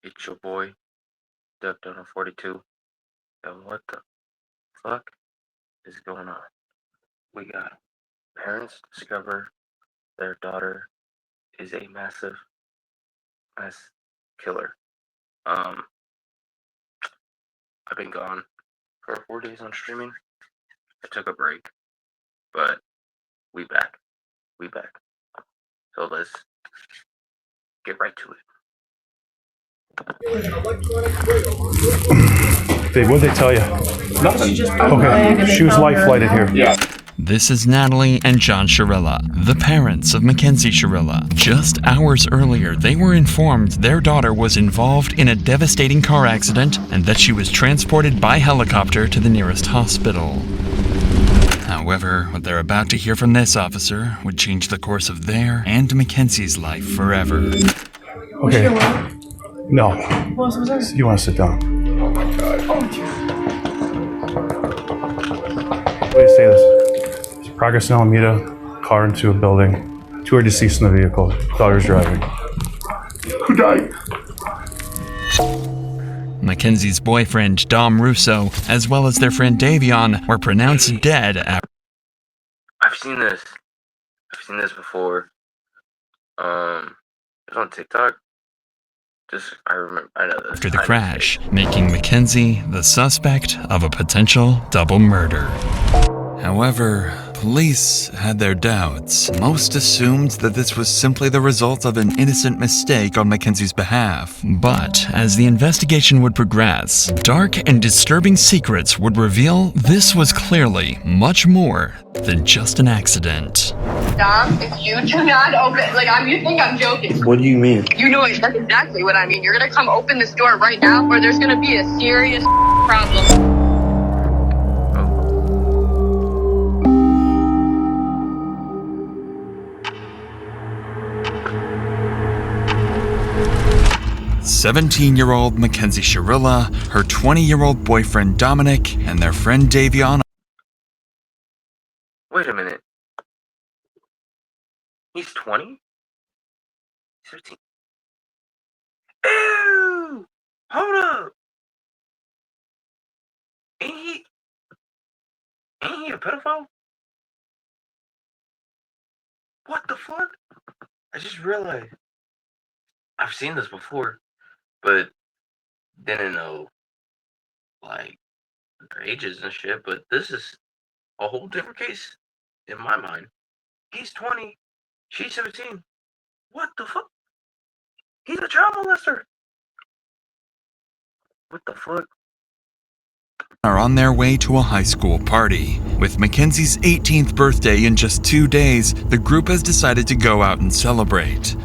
It's your boy, duckdonald42. And what the fuck is going on? We got parents discover their daughter is a mass killer. Um, I've been gone for 4 days on streaming. I took a break, but we back. We back. So let's get right to it. Dave, what'd they tell you? Nothing. Okay, she was life flighted here. Yeah. This is Natalie and John Shirilla, the parents of Mackenzie Shirilla. Just hours earlier, they were informed their daughter was involved in a devastating car accident and that she was transported by helicopter to the nearest hospital. However, what they're about to hear from this officer would change the course of their and Mackenzie's life forever. Okay. No. You want to sit down? Oh my god. What do you say this? There's progress in Alameda, car into a building. 2 are deceased in the vehicle. Daughter's driving. Who died? Mackenzie's boyfriend, Dom Russo, as well as their friend Davion, were pronounced dead after I've seen this. I've seen this before. It was on TikTok. I know this. the crash, making Mackenzie the suspect of a potential double murder. However, police had their doubts. Most assumed that this was simply the result of an innocent mistake on Mackenzie's behalf. But as the investigation would progress, dark and disturbing secrets would reveal this was clearly much more than just an accident. Dom, if you do not open, you think I'm joking. What do you mean? You know that's exactly what I mean. You're gonna come open this door right now, or there's gonna be a serious problem. 17-year-old Mackenzie Shirilla, her 20-year-old boyfriend Dominic, and their friend Davion. Wait a minute. He's 20? 17. Ew! Hold up! Ain't he a pedophile? What the fuck? I just realized. I've seen this before, but didn't know, their ages and shit, but this is a whole different case in my mind. He's 20, she's 17. What the fuck? He's a child molester. What the fuck? Are on their way to a high school party. With Mackenzie's 18th birthday in just 2 days, the group has decided to go out and celebrate.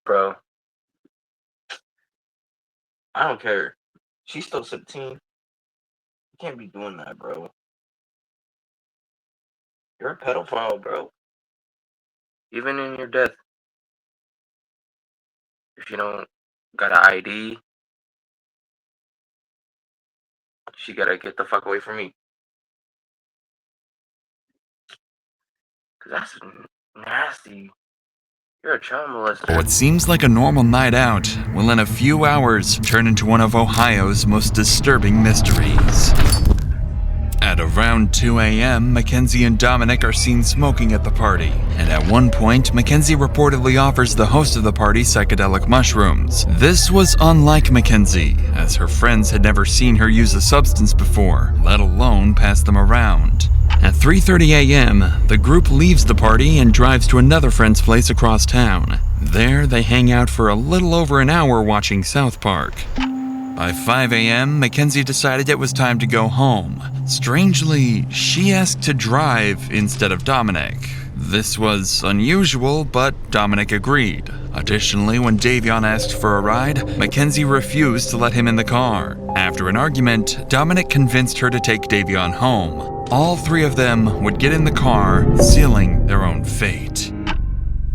Bro, I don't care. She's still 17. You can't be doing that, bro. You're a pedophile, bro. Even in your death. If you don't got an ID, she gotta get the fuck away from me. Cause that's nasty. You're a child molester. What seems like a normal night out will in a few hours turn into one of Ohio's most disturbing mysteries. At around 2 a.m., Mackenzie and Dominic are seen smoking at the party, and at one point, Mackenzie reportedly offers the host of the party psychedelic mushrooms. This was unlike Mackenzie, as her friends had never seen her use a substance before, let alone pass them around. At 3:30 a.m., the group leaves the party and drives to another friend's place across town. There, they hang out for a little over an hour watching South Park. By 5 a.m., Mackenzie decided it was time to go home. Strangely, she asked to drive instead of Dominic. This was unusual, but Dominic agreed. Additionally, when Davion asked for a ride, Mackenzie refused to let him in the car. After an argument, Dominic convinced her to take Davion home. All 3 of them would get in the car, sealing their own fate.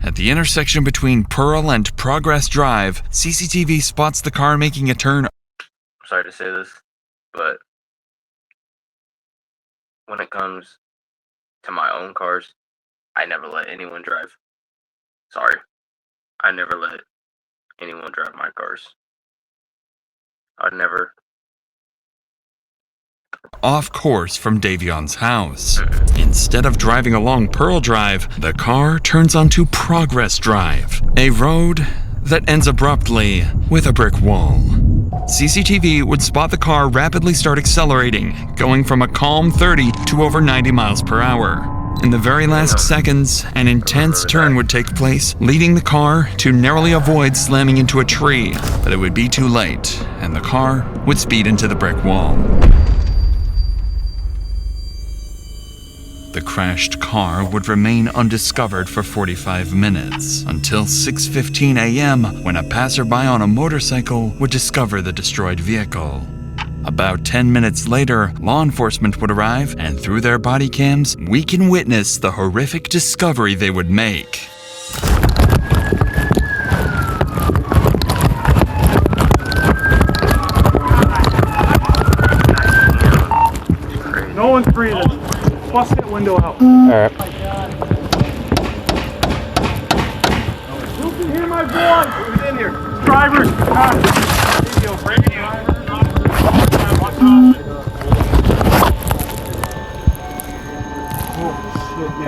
At the intersection between Pearl and Progress Drive, CCTV spots the car making a turn. I'm sorry to say this, but when it comes to my own cars, I never let anyone drive. Sorry. I never let anyone drive my cars. I'd never. Off course from Davion's house. Instead of driving along Pearl Drive, the car turns onto Progress Drive, a road that ends abruptly with a brick wall. CCTV would spot the car rapidly start accelerating, going from a calm 30 to over 90 miles per hour. In the very last seconds, an intense turn would take place, leading the car to narrowly avoid slamming into a tree, but it would be too late, and the car would speed into the brick wall. The crashed car would remain undiscovered for 45 minutes, until 6:15 a.m. when a passerby on a motorcycle would discover the destroyed vehicle. About 10 minutes later, law enforcement would arrive, and through their body cams, we can witness the horrific discovery they would make. No one's breathing. Bust that window out. Alright. Who can hear my voice? Who's in here? Drivers.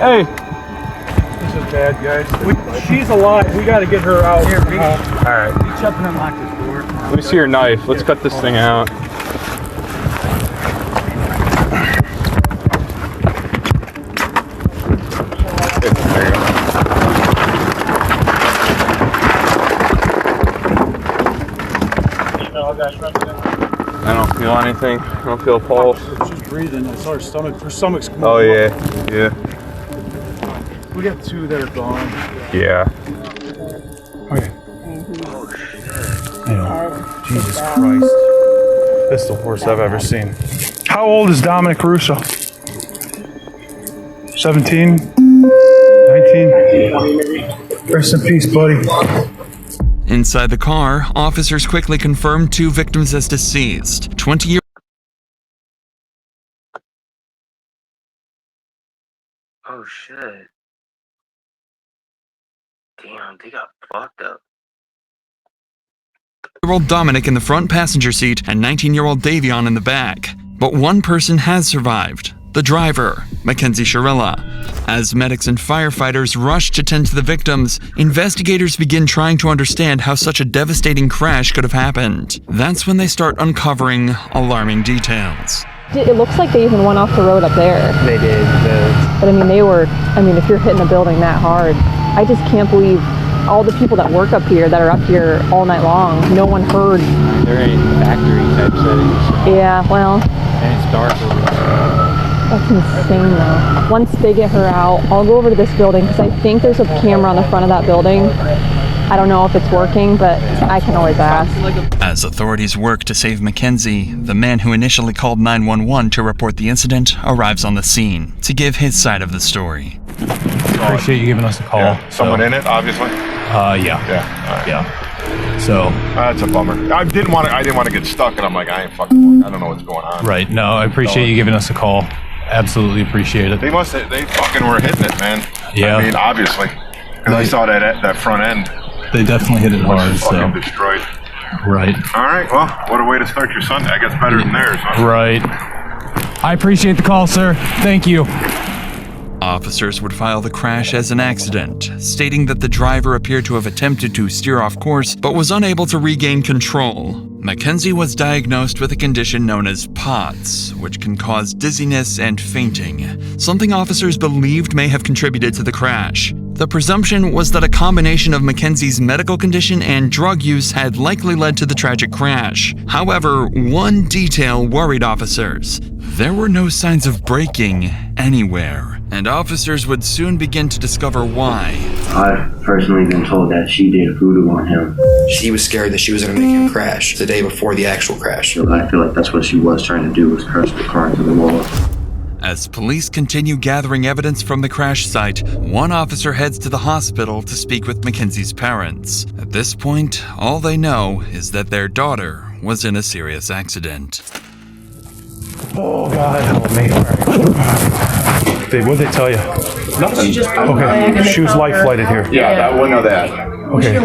Hey. This is bad, guys. She's alive. We got to get her out. Here, Alright. reach up and unlock this door. Let me see your knife. Let's cut this thing out. There you go. I don't feel anything. I don't feel a pulse. She's breathing. I saw her stomach. Her stomach's moving. Oh yeah, yeah, We got two that are gone. yeah. Okay. Jesus Christ. This is the worst I've ever seen. How old is Dominic Russo? 17? 19? Rest in peace, buddy. Inside the car, officers quickly confirmed 2 victims as deceased. 20-year Oh shit. Damn, they got fucked up. old Dominic in the front passenger seat and 19-year-old Davion in the back. But one person has survived. The driver, Mackenzie Sharilla. As medics and firefighters rush to tend to the victims, investigators begin trying to understand how such a devastating crash could have happened. That's when they start uncovering alarming details. It looks like they even went off the road up there. They did. But I mean, if you're hitting a building that hard, I just can't believe all the people that work up here, that are up here all night long, no one heard. They're in factory type settings. Yeah, well, And it's dark over there. that's insane though. Once they get her out, I'll go over to this building because I think there's a camera on the front of that building. I don't know if it's working, but I can always ask. As authorities work to save Mackenzie, the man who initially called 911 to report the incident arrives on the scene to give his side of the story. Appreciate you giving us a call. Yeah. Someone in it, obviously. Yeah. Yeah. All right. Yeah. So. That's a bummer. I didn't want to get stuck, and I'm like, I ain't fucking. I don't know what's going on. Right. No, I appreciate you giving us a call. Absolutely appreciate it. They fucking were hitting it, man. Yeah. I mean, obviously, because I saw that front end. They definitely hit it hard. So. Fucking destroyed. Right. All right. Well, what a way to start your Sunday. I guess better than theirs. Huh? Right. I appreciate the call, sir. Thank you. Officers would file the crash as an accident, stating that the driver appeared to have attempted to steer off course but was unable to regain control. Mackenzie was diagnosed with a condition known as POTS, which can cause dizziness and fainting, something officers believed may have contributed to the crash. The presumption was that a combination of Mackenzie's medical condition and drug use had likely led to the tragic crash. However, one detail worried officers. There were no signs of braking anywhere, and officers would soon begin to discover why. I've personally been told that she did voodoo on him. She was scared that she was going to make him crash the day before the actual crash. So I feel like that's what she was trying to do, was crush the car into the wall. As police continue gathering evidence from the crash site, one officer heads to the hospital to speak with Mackenzie's parents. At this point, all they know is that their daughter was in a serious accident. Oh, God, help me. What'd they tell you? Nothing. Okay, she was life flighted here. Yeah, I wouldn't know that. Okay.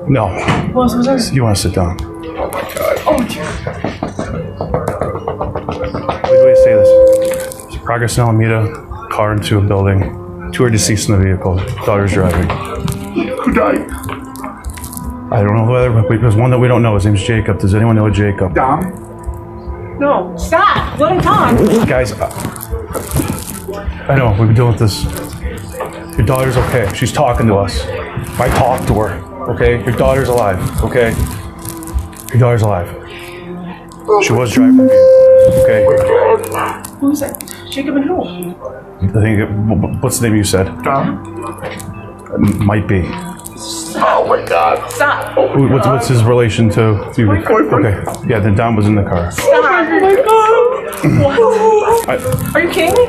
No. What was that? You want to sit down? Oh my God. Oh, dear. Wait, say this. There's progress in Alameda, car into a building. 2 are deceased in the vehicle. Daughter's driving. Who died? I don't know whether, but there's one that we don't know. His name's Jacob. Does anyone know Jacob? Dom? No, stop. Let him talk. Guys, I know, we've been dealing with this. Your daughter's okay. She's talking to us. I talked to her, okay? Your daughter's alive, okay? Your daughter's alive. She was driving the vehicle, okay? Who's that? Jacob and who? I think, what's the name you said? Dom? Might be. Oh my God. Stop. What's his relation to you? Okay, yeah, then Dom was in the car. Stop. Oh my God. What? Are you kidding me?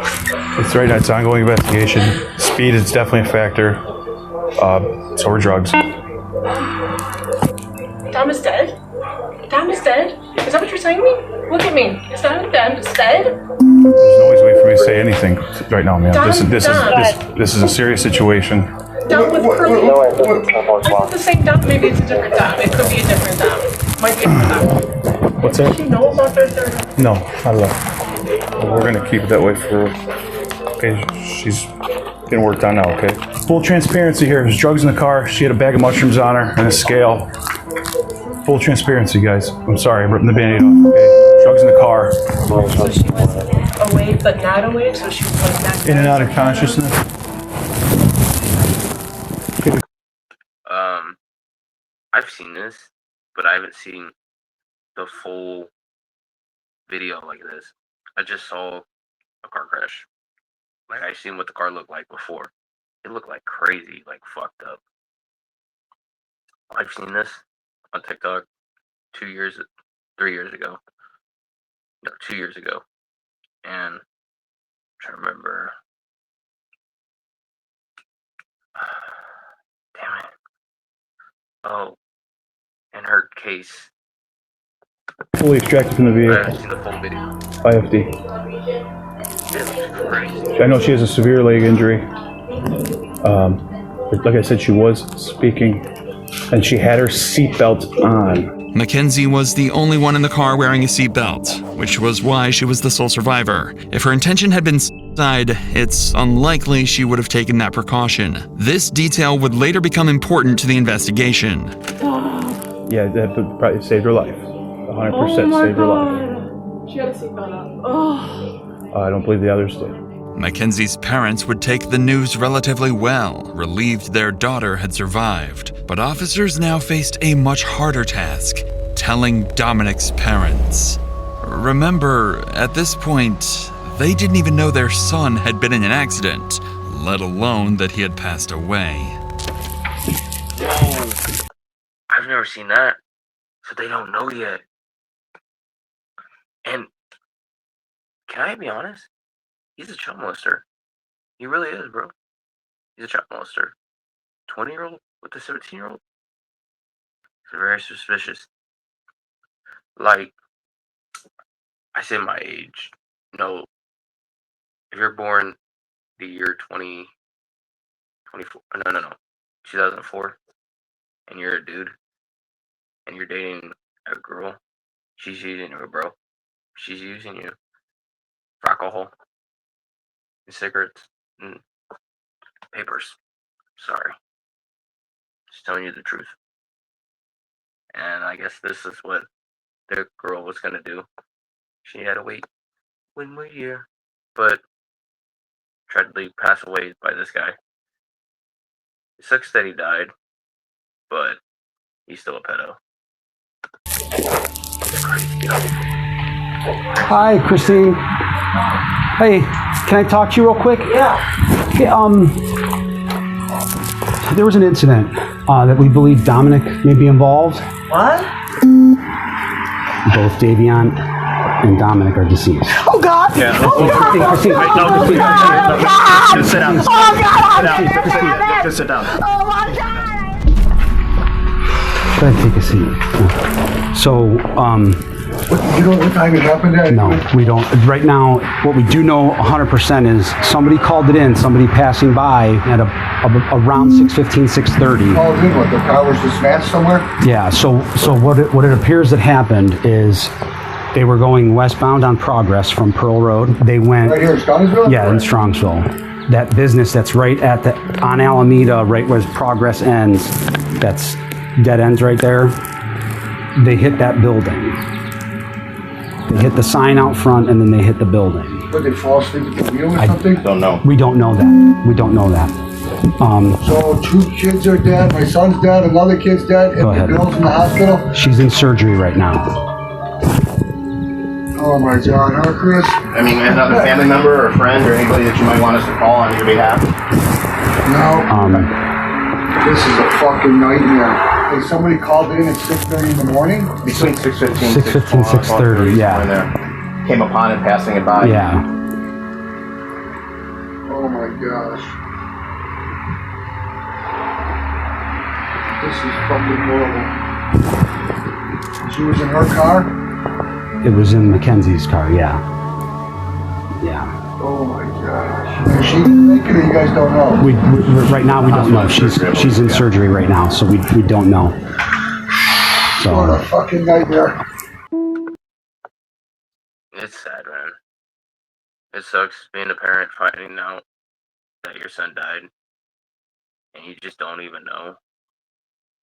It's right now, it's an ongoing investigation. Speed is definitely a factor. So are drugs. Dom is dead? Dom is dead? Is that what you're saying to me? Look at me. Is Dom dead? There's no way for me to say anything right now, man. This is a serious situation. Dom with curly. I thought the same Dom. Maybe it's a different Dom. It could be a different Dom. Might be a different Dom. What's that? Does she know about their third? No, not at all. We're gonna keep it that way for. Okay, she's getting worked on now. Okay. Full transparency here. There's drugs in the car. She had a bag of mushrooms on her and a scale. Full transparency, guys. I'm sorry, I'm ripping the Band-Aid off. Okay. Drugs in the car. So she was awake, but not awake. So she was like not. In and out of consciousness. I've seen this, but I haven't seen the full video like this. I just saw a car crash. Like, I seen what the car looked like before. It looked like crazy, like fucked up. I've seen this on TikTok 3 years ago. No, 2 years ago. And I'm trying to remember. Damn it. Oh, in her case. Fully extracted from the vehicle. I've seen the full video. IFD. It looks crazy. I know she has a severe leg injury. But like I said, she was speaking, and she had her seatbelt on. Mackenzie was the only one in the car wearing a seatbelt, which was why she was the sole survivor. If her intention had been suicide, it's unlikely she would have taken that precaution. This detail would later become important to the investigation. Yeah, that probably saved her life. 100% saved her life. She had a seatbelt on. I don't believe the others did. Mackenzie's parents would take the news relatively well, relieved their daughter had survived. But officers now faced a much harder task, telling Dominic's parents. Remember, at this point, they didn't even know their son had been in an accident, let alone that he had passed away. Whoa. I've never seen that. So they don't know yet. And can I be honest? He's a child molester. He really is, bro. He's a child molester. 20-year-old with a 17-year-old? It's very suspicious. Like, I say my age. No. If you're born the year 2004, and you're a dude, and you're dating a girl, she's using you, bro. She's using you for alcohol, and cigarettes, and papers. Sorry. Just telling you the truth. And I guess this is what the girl was gonna do. She had to wait 1 more year, but tragically passed away by this guy. It sucks that he died, but he's still a pedo. Hi, Christine. Hey, can I talk to you real quick? Yeah. There was an incident that we believe Dominic may be involved. What? Both Davion and Dominic are deceased. Oh God! Yeah. Christine. Oh God! Just sit down. Oh God! Just sit down. Oh my God! Go ahead, take a seat. So, You know what time it happened at? No, we don't. Right now, what we do know 100% is somebody called it in, somebody passing by at around 6:15, 6:30. Called in, what, the car was just smashed somewhere? Yeah, so what it appears that happened is they were going westbound on Progress from Pearl Road. They went... Right here in Strongsville? Yeah, in Strongsville. That business that's right on Alameda, right where Progress ends, that's dead ends right there. They hit that building. They hit the sign out front and then they hit the building. Did they fall asleep at the wheel or something? Don't know. We don't know that. We don't know that. So 2 kids are dead, my son's dead, another kid's dead, and the girl's in the hospital? She's in surgery right now. Oh my God, huh, Chris? I mean, another family member or friend or anybody that you might want us to call on your behalf? No. This is a fucking nightmare. Hey, somebody called in at 6:30 in the morning? Between 6:15 6:15, 6:30, yeah. Came upon it, passing it by. Yeah. Oh my gosh. This is fucking horrible. She was in her car? It was in Mackenzie's car, yeah. Yeah. Oh my gosh. Is she naked or you guys don't know? We right now we don't know. She's in surgery right now, so we don't know. So what a fucking nightmare. It's sad, man. It sucks being a parent finding out that your son died and you just don't even know.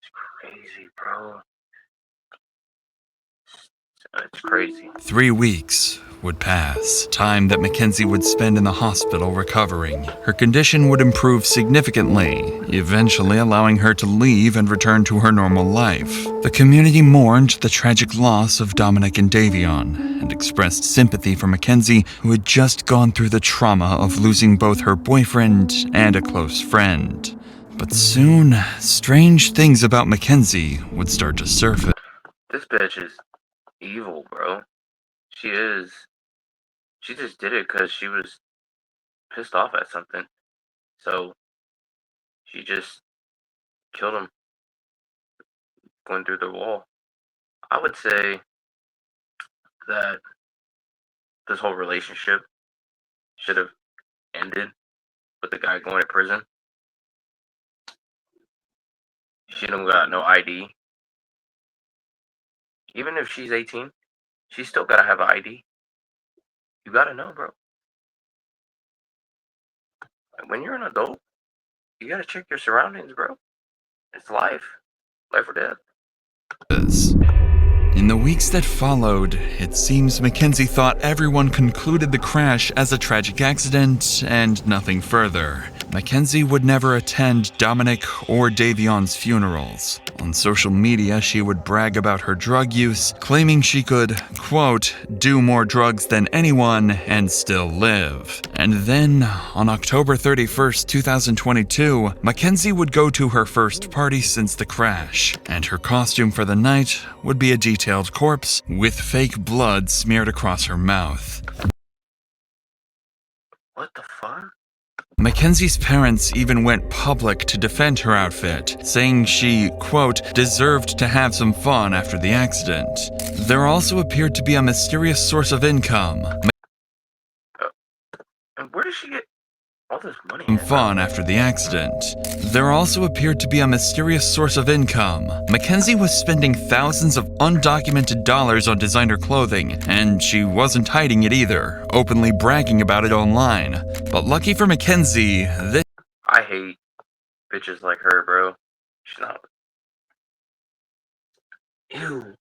It's crazy, bro. It's crazy. 3 weeks would pass, time that Mackenzie would spend in the hospital recovering. Her condition would improve significantly, eventually allowing her to leave and return to her normal life. The community mourned the tragic loss of Dominic and Davion and expressed sympathy for Mackenzie, who had just gone through the trauma of losing both her boyfriend and a close friend. But soon, strange things about Mackenzie would start to surface. This bitch is evil, bro. She is. She just did it because she was pissed off at something. So she just killed him going through the wall. I would say that this whole relationship should have ended with the guy going to prison. She don't got no ID. Even if she's 18, she's still gotta have an ID. You gotta know, bro. When you're an adult, you gotta check your surroundings, bro. It's life. Life or death. In the weeks that followed, it seems Mackenzie thought everyone concluded the crash as a tragic accident and nothing further. Mackenzie would never attend Dominic or Davion's funerals. On social media, she would brag about her drug use, claiming she could, quote, do more drugs than anyone and still live. And then, on October 31st, 2022, Mackenzie would go to her first party since the crash, and her costume for the night would be a detailed corpse with fake blood smeared across her mouth. What the fuck? Mackenzie's parents even went public to defend her outfit, saying she, quote, deserved to have some fun after the accident. There also appeared to be a mysterious source of income. And where did she get all this money? Fun after the accident. There also appeared to be a mysterious source of income. Mackenzie was spending thousands of undocumented dollars on designer clothing, and she wasn't hiding it either, openly bragging about it online. But lucky for Mackenzie, I hate bitches like her, bro. She's not. Ew.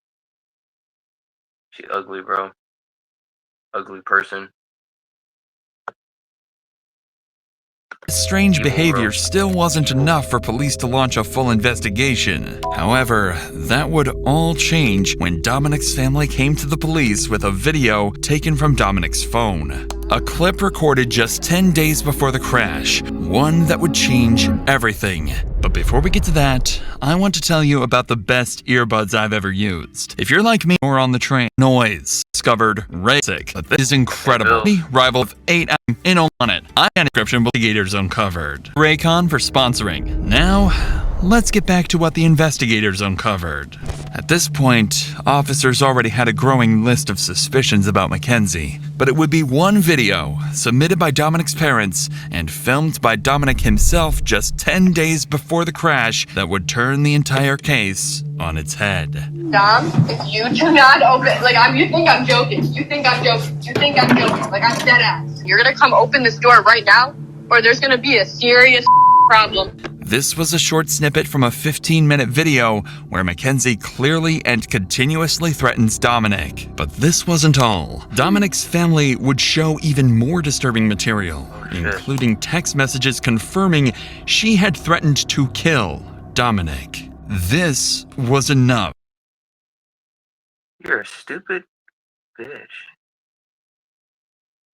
She ugly, bro. Ugly person. strange behavior still wasn't enough for police to launch a full investigation. However, that would all change when Dominic's family came to the police with a video taken from Dominic's phone. A clip recorded just 10 days before the crash, one that would change everything. But before we get to that, I want to tell you about the best earbuds I've ever used. If you're like me or on the train, noise discovered basic, but this is incredible. Rival of 8 in on it. I had encryption investigators uncovered. Raycon for sponsoring. Now, let's get back to what the investigators uncovered. At this point, officers already had a growing list of suspicions about Mackenzie, but it would be one video submitted by Dominic's parents and filmed by Dominic himself just 10 days before the crash that would turn the entire case on its head. Dom, if you do not open, you think I'm joking. Like, I'm dead ass. You're gonna come open this door right now, or there's gonna be a serious problem. This was a short snippet from a 15-minute video where Mackenzie clearly and continuously threatens Dominic. But this wasn't all. Dominic's family would show even more disturbing material, including text messages confirming she had threatened to kill Dominic. This was enough. You're a stupid bitch.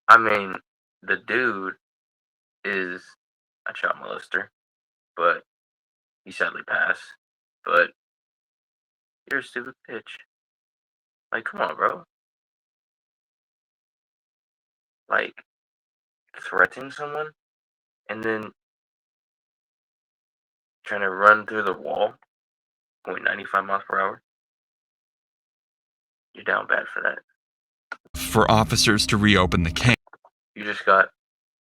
I mean, the dude is a child molester, but he sadly passed. But you're a stupid bitch. Like, come on, bro. Like, threatening someone and then trying to run through the wall going 95 miles per hour. You're down bad for that. For officers to reopen the case. You just got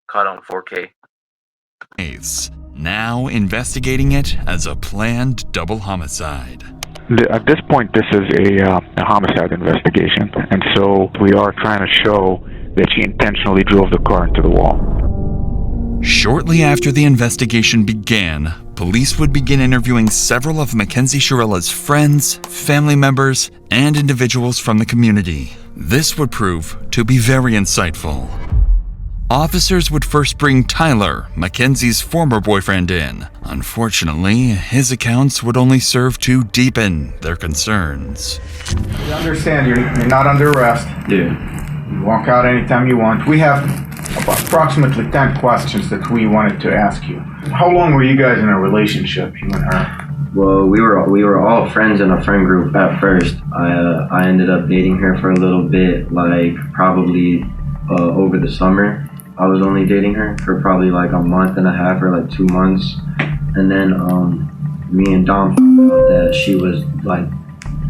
caught on 4K. Now investigating it as a planned double homicide. At this point, this is a homicide investigation, and so we are trying to show that she intentionally drove the car into the wall. Shortly after the investigation began, police would begin interviewing several of Mackenzie Chirella's friends, family members, and individuals from the community. This would prove to be very insightful. Officers would first bring Tyler, Mackenzie's former boyfriend, in. Unfortunately, his accounts would only serve to deepen their concerns. You understand, you're not under arrest. Yeah. You walk out anytime you want. We have approximately 10 questions that we wanted to ask you. How long were you guys in a relationship, you and her? Well, we were all friends in a friend group at first. I ended up dating her for a little bit, like probably over the summer. I was only dating her for probably like a month and a half or like 2 months. And then me and Dom found out that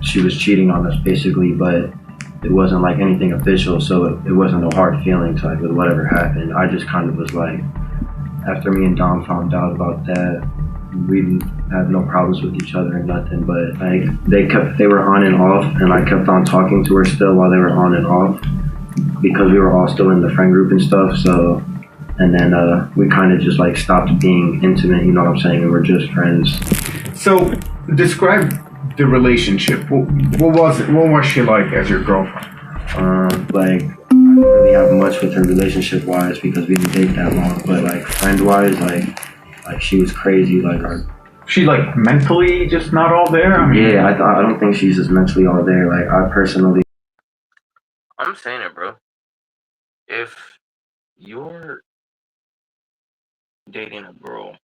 she was cheating on us basically, but it wasn't like anything official, so it wasn't no hard feelings like with whatever happened. I just kind of was like, after me and Dom found out about that, we didn't have no problems with each other or nothing, but like they were on and off, and I kept on talking to her still while they were on and off, because we were all still in the friend group and stuff. So, and then we kind of just like stopped being intimate, you know what I'm saying? We were just friends. So, describe the relationship. What was it? What was she like as your girlfriend? Like, I didn't really have much with her relationship-wise because we didn't date that long. But like friend-wise, like she was crazy. Like she like mentally just not all there. I mean, yeah, I don't think she's just mentally all there. Like I personally. I'm saying it, bro. If you're dating a girl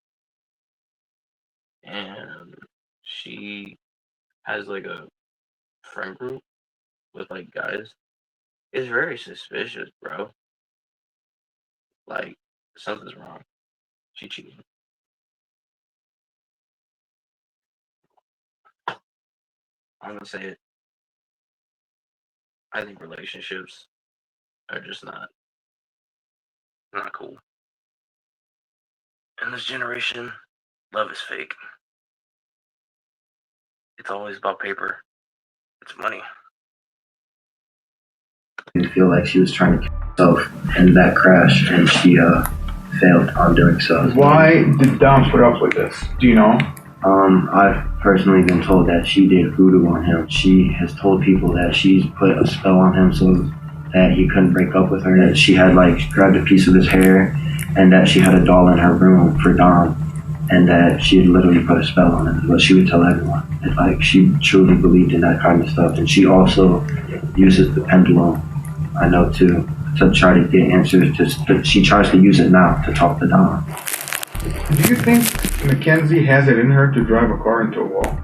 and she has like a friend group with like guys, it's very suspicious, bro. Like something's wrong. She cheating. I'm gonna say it. I think relationships are just not cool. In this generation, love is fake. It's always about paper. It's money. I feel like she was trying to kill herself in that crash, and she failed on doing so. Why did Dom put up with this? Do you know? I've personally been told that she did voodoo on him. She has told people that she's put a spell on him so that he couldn't break up with her. That she had like grabbed a piece of his hair, and that she had a doll in her room for Dom, and that she had literally put a spell on him. Is what she would tell everyone. And, like, she truly believed in that kind of stuff, and she also uses the pendulum, I know too, to try to get answers. She tries to use it now to talk to Dom. Do you think Mackenzie has it in her to drive a car into a wall?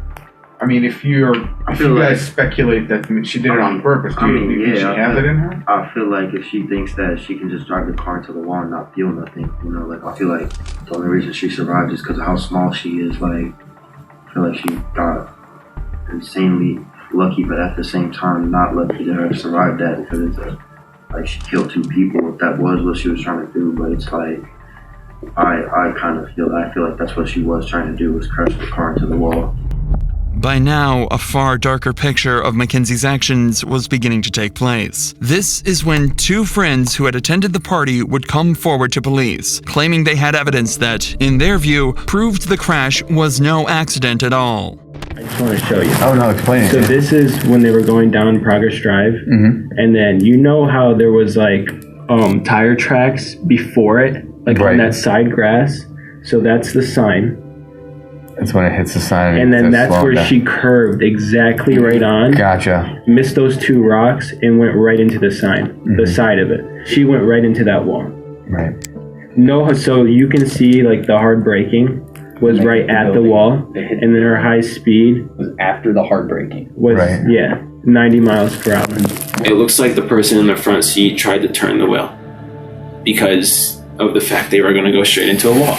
I mean, if you guys speculate that she did it on purpose, do you think she has it in her? I feel like if she thinks that she can just drive the car into the wall and not feel nothing, you know, like I feel like the only reason she survived is because of how small she is. Like, I feel like she got insanely lucky, but at the same time not lucky to have survived that, because it's like she killed 2 people if that was what she was trying to do. But it's like I feel like that's what she was trying to do, was crash the car into the wall. By now, a far darker picture of Mackenzie's actions was beginning to take place. This is when 2 friends who had attended the party would come forward to police, claiming they had evidence that, in their view, proved the crash was no accident at all. I just want to show you. Oh no, explain it. So this is when they were going down Progress Drive, and then you know how there was like tire tracks before it, like on that side grass. So that's the sign. That's when it hits the sign. And then that's where she curved exactly right on. Gotcha. Missed those 2 rocks and went right into the sign, the side of it. She went right into that wall. Right. No, so you can see like the hard braking was right at the wall, and then her high speed was after the hard braking. Was 90 miles per hour. It looks like the person in the front seat tried to turn the wheel because of the fact they were going to go straight into a wall.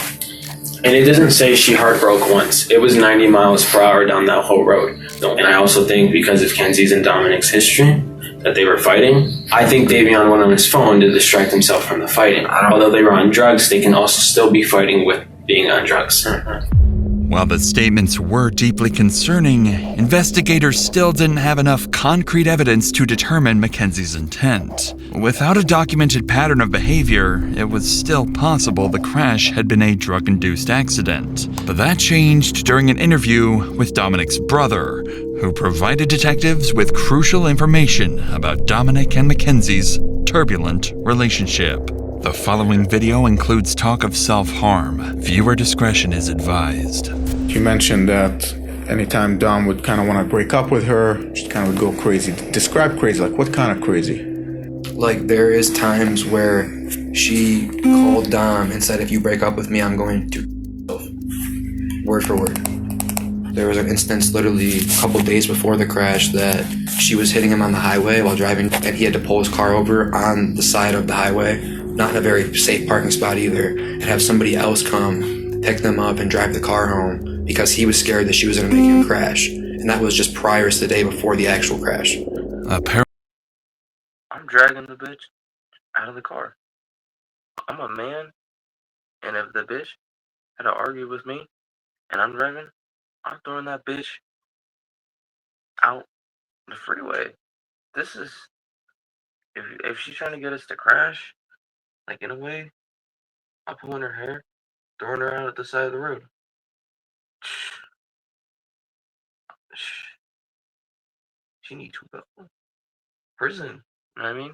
And it doesn't say she hard broke once. It was 90 miles per hour down that whole road. And I also think because of Kenzie's and Dominic's history, that they were fighting. I think Davion went on his phone to distract himself from the fighting. Although they were on drugs, they can also still be fighting with being on drugs. While the statements were deeply concerning, investigators still didn't have enough concrete evidence to determine Mackenzie's intent. Without a documented pattern of behavior, it was still possible the crash had been a drug-induced accident. But that changed during an interview with Dominic's brother, who provided detectives with crucial information about Dominic and Mackenzie's turbulent relationship. The following video includes talk of self-harm. Viewer discretion is advised. She mentioned that anytime Dom would kind of want to break up with her, she kind of would go crazy. Describe crazy, like what kind of crazy? Like there is times where she called Dom and said, if you break up with me, I'm going to word for word. There was an instance literally a couple days before the crash that she was hitting him on the highway while driving, and he had to pull his car over on the side of the highway, not in a very safe parking spot either, and have somebody else come pick them up and drive the car home because he was scared that she was going to make him crash. And that was just prior to the day before the actual crash. I'm dragging the bitch out of the car. I'm a man, and if the bitch had to argue with me and I'm driving, I'm throwing that bitch out the freeway. This is, if she's trying to get us to crash, like in a way, I'm pulling her hair, throwing her out at the side of the road. She needs to go prison. You know what I mean?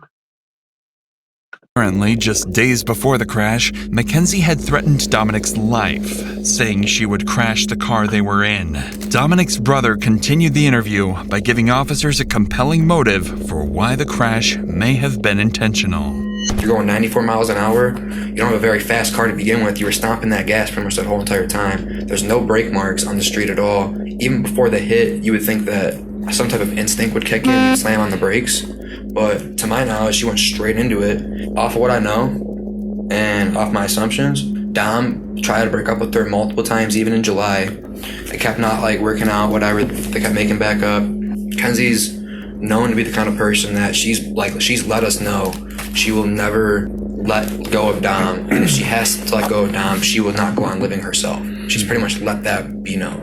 Apparently, just days before the crash, Mackenzie had threatened Dominic's life, saying she would crash the car they were in. Dominic's brother continued the interview by giving officers a compelling motive for why the crash may have been intentional. You're going 94 miles an hour. You don't have a very fast car to begin with. You were stomping that gas pretty much that whole entire time. There's no brake marks on the street at all. Even before the hit, you would think that some type of instinct would kick in and you'd slam on the brakes. But to my knowledge, she went straight into it. Off of what I know and off my assumptions, Dom tried to break up with her multiple times, even in July. They kept not working out, whatever. They kept making back up. Kenzie's known to be the kind of person that she's let us know she will never let go of Dom. And if she has to let go of Dom, she will not go on living herself. She's pretty much let that be known.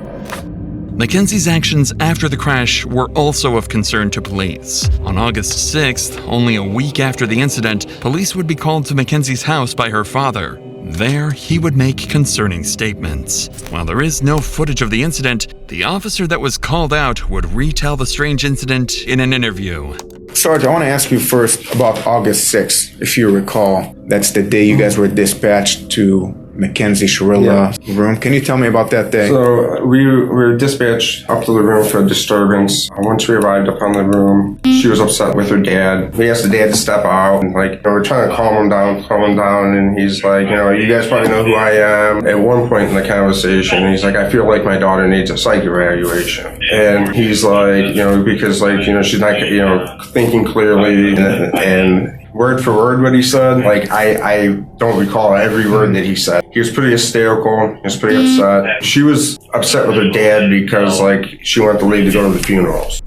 Mackenzie's actions after the crash were also of concern to police. On August 6th, only a week after the incident, police would be called to Mackenzie's house by her father. There, he would make concerning statements. While there is no footage of the incident, the officer that was called out would retell the strange incident in an interview. Sarge, I want to ask you first about August 6th. If you recall, that's the day you guys were dispatched to Mackenzie Sharilla's room. Can you tell me about that day? So we were dispatched up to the room for a disturbance. Once we arrived up on the room, she was upset with her dad. We asked the dad to step out, and we're trying to calm him down, and he's like, you guys probably know who I am. At one point in the conversation, he's like, I feel like my daughter needs a psych evaluation. And he's like, because she's not, thinking clearly, and word for word what he said. Like, I don't recall every word that he said. He was pretty hysterical. He was pretty upset. She was upset with her dad because, like, she wanted to leave to go to the funerals.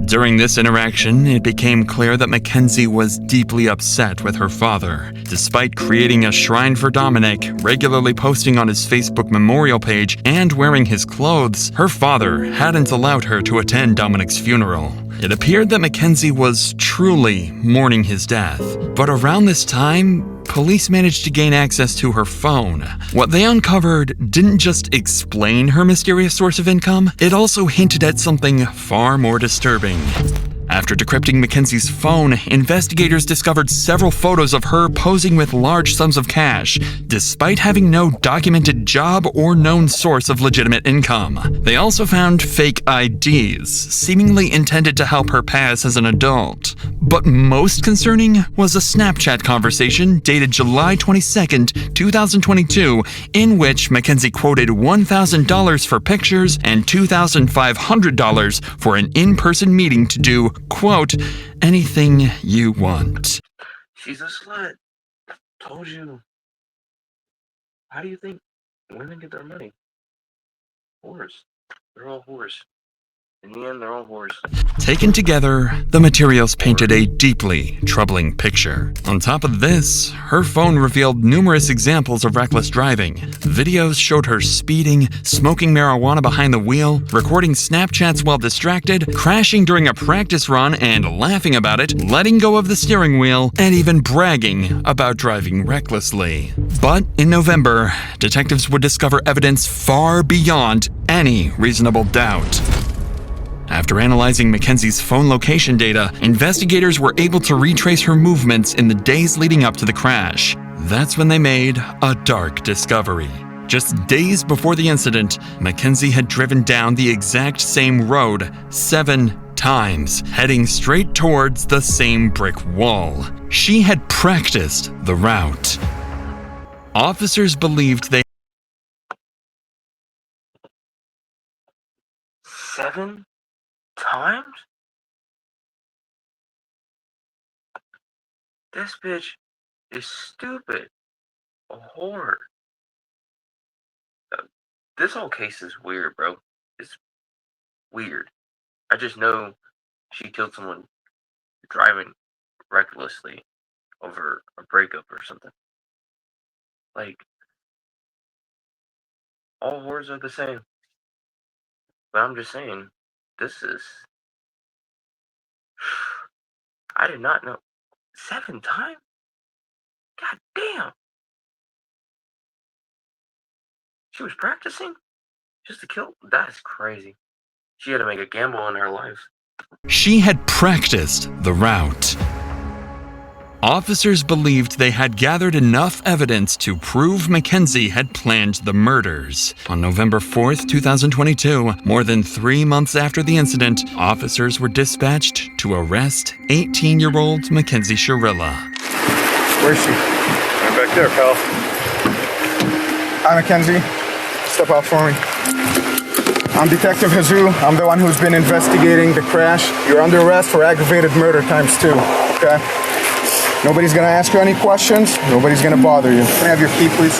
During this interaction, it became clear that Mackenzie was deeply upset with her father. Despite creating a shrine for Dominic, regularly posting on his Facebook memorial page, and wearing his clothes, her father hadn't allowed her to attend Dominic's funeral. It appeared that Mackenzie was truly mourning his death. But around this time, police managed to gain access to her phone. What they uncovered didn't just explain her mysterious source of income, it also hinted at something far more disturbing. After decrypting Mackenzie's phone, investigators discovered several photos of her posing with large sums of cash, despite having no documented job or known source of legitimate income. They also found fake IDs, seemingly intended to help her pass as an adult. But most concerning was a Snapchat conversation dated July 22nd, 2022, in which Mackenzie quoted $1,000 for pictures and $2,500 for an in-person meeting to do, quote, anything you want. She's a slut. Told you. How do you think women get their money? Whores. They're all whores. In the end, they're all whores. Taken together, the materials painted a deeply troubling picture. On top of this, her phone revealed numerous examples of reckless driving. Videos showed her speeding, smoking marijuana behind the wheel, recording Snapchats while distracted, crashing during a practice run and laughing about it, letting go of the steering wheel, and even bragging about driving recklessly. But in November, detectives would discover evidence far beyond any reasonable doubt. After analyzing Mackenzie's phone location data, investigators were able to retrace her movements in the days leading up to the crash. That's when they made a dark discovery. Just days before the incident, Mackenzie had driven down the exact same road 7 times, heading straight towards the same brick wall. She had practiced the route. Officers believed they 7 times? This bitch is stupid. A whore. This whole case is weird, bro. It's weird. I just know she killed someone driving recklessly over a breakup or something. Like, all whores are the same. But I'm just saying, this is... I did not know. 7 times? God damn. She was practicing? Just to kill? That's crazy. She had to make a gamble in her life. She had practiced the route. Officers believed they had gathered enough evidence to prove Mackenzie had planned the murders. On November 4th, 2022, more than 3 months after the incident, officers were dispatched to arrest 18-year-old Mackenzie Shirilla. Where's she? Right back there, pal. Hi, Mackenzie. Step out for me. I'm Detective Jesus. I'm the one who's been investigating the crash. You're under arrest for aggravated murder ×2, okay? Nobody's gonna ask you any questions. Nobody's gonna bother you. Can I have your key, please?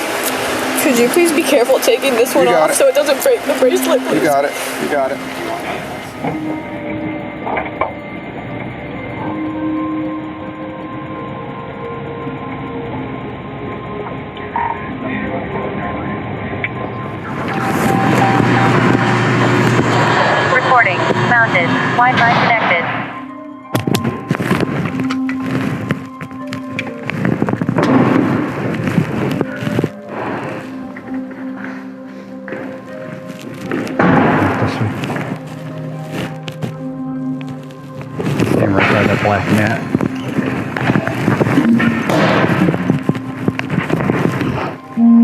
Could you please be careful taking this one off so it doesn't break the bracelet, please? You got it. You got it. Recording. Mounted. Wi-Fi connected. Stand right by that black mat.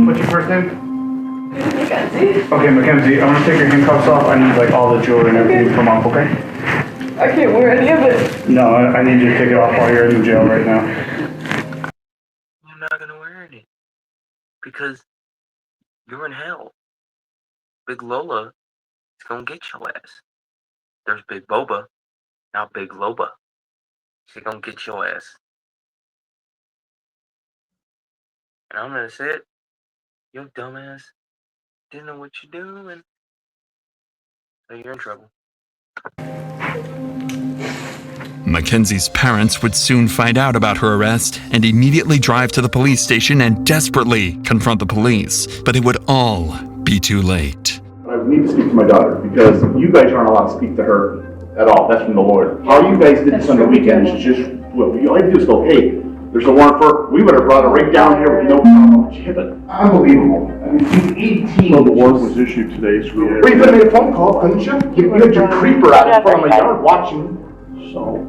What's your first name? Okay, Mackenzie, I'm gonna take your handcuffs off. I need like all the jewelry and everything from up, okay? I can't wear any of it. No, I need you to take it off while you're in the jail right now. I'm not gonna wear any. Because you're in hell. Big Lola is gonna get your ass. There's Big Boba, now Big Loba. She gonna get your ass. And I'm gonna say it. Yo, dumbass, didn't know what you're doing. So you're in trouble. Mackenzie's parents would soon find out about her arrest and immediately drive to the police station and desperately confront the police. But it would all be too late. I need to speak to my daughter because you guys aren't allowed to speak to her at all. That's from the lawyer. How you guys did this on the weekend is just, what you all have to do is go, hey, there's a warrant for, we would have brought her right down here with no problem. She hit it. Unbelievable. I mean, she's 18. Well, the warrant was issued today, so we Well, you could have made a phone call, couldn't you? You had your creeper out in front of my yard watching. So,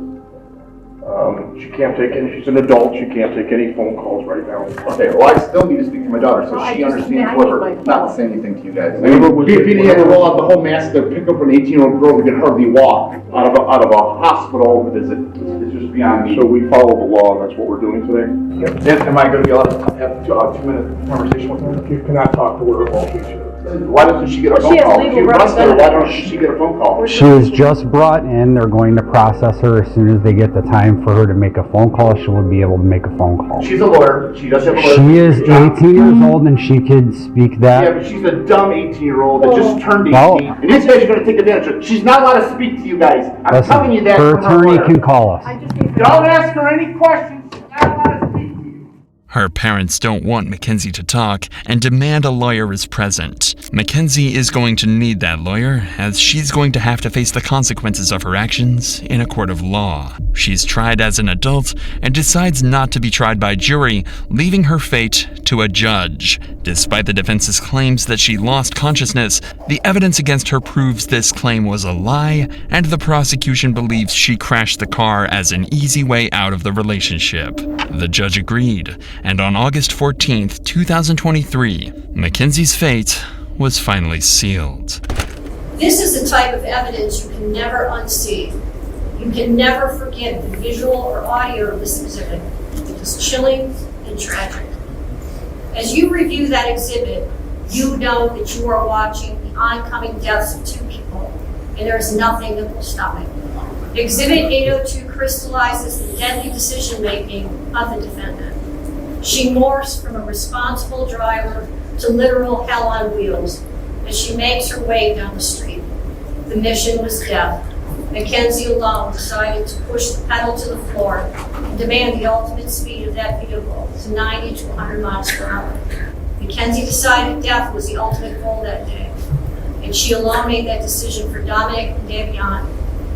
she can't take any, she's an adult, she can't take any phone calls right now. Okay, well, I still need to speak to my daughter so she understands whoever, not to say anything to you guys. I mean, Whoever was- if you had to roll out the whole mess to pick up an 18-year-old girl who can hardly walk out of a hospital visit, it's just beyond me. So we follow the law, and that's what we're doing today. Am I going to be allowed to have a 2-minute conversation with her? You cannot talk to her while she's here. Why doesn't she get a phone call? If you arrest her, why don't she get a phone call? She was just brought in. They're going to process her as soon as they get the time for her to make a phone call. She will be able to make a phone call. She's a lawyer. She does have a lawyer. She is 18 years old and she could speak that. Yeah, but she's a dumb 18-year-old that just turned 18. Well, And these guys are going to take advantage of her. She's not allowed to speak to you guys. I'm telling you that. her from attorney lawyer. can call us. Don't ask her any questions. She's not allowed to speak to you. Her parents don't want Mackenzie to talk and demand a lawyer is present. Mackenzie is going to need that lawyer, as she's going to have to face the consequences of her actions in a court of law. She's tried as an adult and decides not to be tried by jury, leaving her fate to a judge. Despite the defense's claims that she lost consciousness, the evidence against her proves this claim was a lie, and the prosecution believes she crashed the car as an easy way out of the relationship. The judge agreed, and on August 14th, 2023, Mackenzie's fate was finally sealed. This is the type of evidence you can never unsee. You can never forget the visual or audio of this exhibit. It is chilling and tragic. As you review that exhibit, you know that you are watching the oncoming deaths of two people, and there is nothing that will stop it. Exhibit 802 crystallizes the deadly decision-making of the defendant. She morphs from a responsible driver to literal hell on wheels as she makes her way down the street. The mission was death. Mackenzie alone decided to push the pedal to the floor and demand the ultimate speed of that vehicle to 90 to 100 miles per hour. Mackenzie decided death was the ultimate goal that day, and she alone made that decision for Dominic and Davion,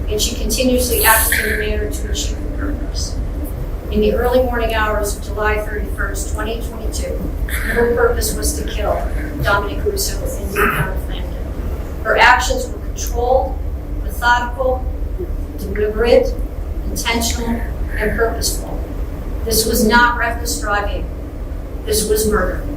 and she continuously acted in a manner to achieve her purpose. In the early morning hours of July 31st, 2022, her purpose was to kill Dominic Russo and Davion Flandin. Her actions were controlled, methodical, deliberate, intentional, and purposeful. This was not reckless driving. This was murder.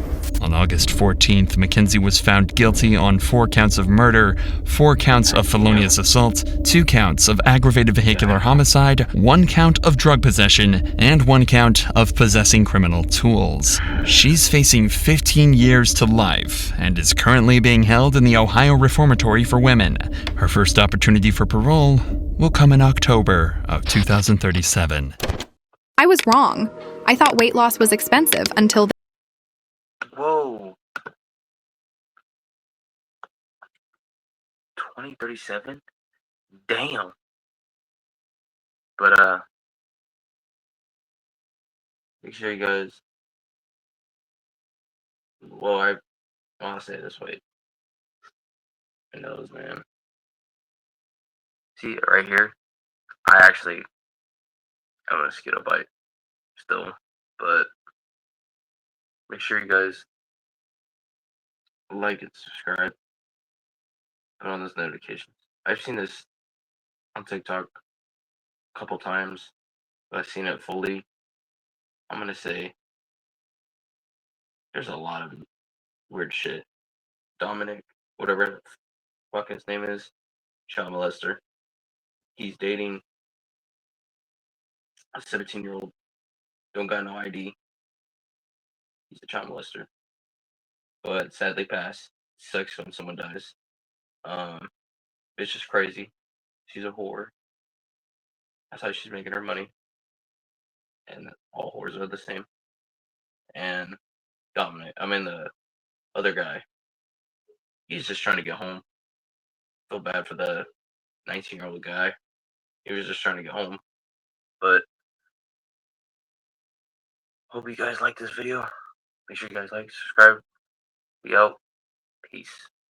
On August 14th, Mackenzie was found guilty on 4 counts of murder, 4 counts of felonious assault, 2 counts of aggravated vehicular homicide, 1 count of drug possession, and 1 count of possessing criminal tools. She's facing 15 years to life and is currently being held in the Ohio Reformatory for Women. Her first opportunity for parole will come in October of 2037. I was wrong. I thought weight loss was expensive until Whoa. 2037? Damn. But make sure you guys, well, I want to say it this way. My nose, man. See, right here, I actually have a mosquito bite still, but make sure you guys like and subscribe, put on those notifications. I've seen this on TikTok a couple times, but I've seen it fully. I'm gonna say there's a lot of weird shit. Dominic, whatever the fuck his name is, child molester. He's dating a 17-year-old, don't got no ID. He's a child molester. But sadly passed. Sucks when someone dies. It's just crazy. She's a whore. That's how she's making her money. And all whores are the same. And Dominic. I mean the other guy. He's just trying to get home. Feel bad for the 19-year-old guy. He was just trying to get home. But hope you guys like this video. Make sure you guys like, subscribe. We out. Peace.